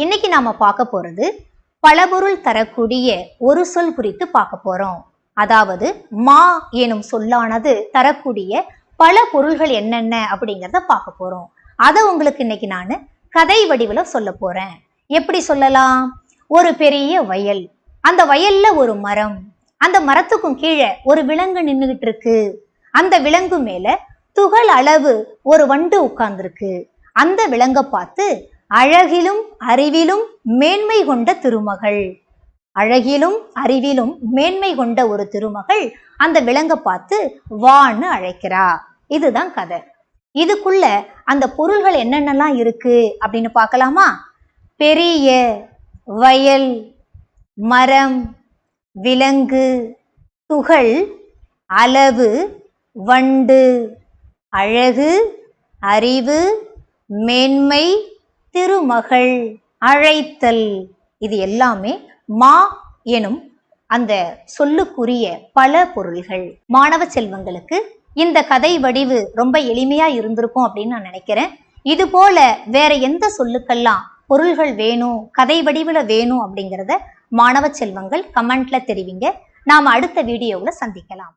இன்னைக்கு நாம பார்க்க போறது பலபொருள் தரக்கூடிய ஒரு சொல் குறித்து பார்க்க போறோம். அதாவது மா எனும் சொல்லானது தரக்கூடிய பல பொருள்கள் என்னென்ன அப்படிங்கிறத பார்க்க போறோம். அதை உங்களுக்கு இன்னைக்கு நான் கதை வடிவுல சொல்ல போறேன். எப்படி சொல்லலாம்? ஒரு பெரிய வயல், அந்த வயல்ல ஒரு மரம், அந்த மரத்துக்கும் கீழே ஒரு விலங்கு நின்றுகிட்டு இருக்கு. அந்த விலங்கு மேல துகள் அளவு ஒரு வண்டு உட்கார்ந்துருக்கு. அந்த விலங்கை பார்த்து அழகிலும் அறிவிலும் மேன்மை கொண்ட திருமகள், அழகிலும் அறிவிலும் மேன்மை கொண்ட ஒரு திருமகள் அந்த விலங்கை பார்த்து வான்னு அழைக்கிறா. இதுதான் கதை. இதுக்குள்ள அந்த பொருள்கள் என்னென்னலாம் இருக்கு அப்படின்னு பார்க்கலாமா? பெரிய வயல், மரம், விலங்கு, துகள், அளவு, வண்டு, அழகு, அறிவு, மேன்மை, திருமகள், அழைத்தல். இது எல்லாமே மா எனும் அந்த சொல்லுக்குரிய பல பொருள்கள். மாணவ செல்வங்களுக்கு இந்த கதை வடிவு ரொம்ப எளிமையா இருந்திருக்கும் அப்படின்னு நான் நினைக்கிறேன். இது போல வேற எந்த சொல்லுக்கெல்லாம் பொருள்கள் வேணும், கதை வடிவுல வேணும் அப்படிங்கிறத மாணவ செல்வங்கள் கமெண்ட்ல தெரிவிங்க. நாம அடுத்த வீடியோவில் சந்திக்கலாம்.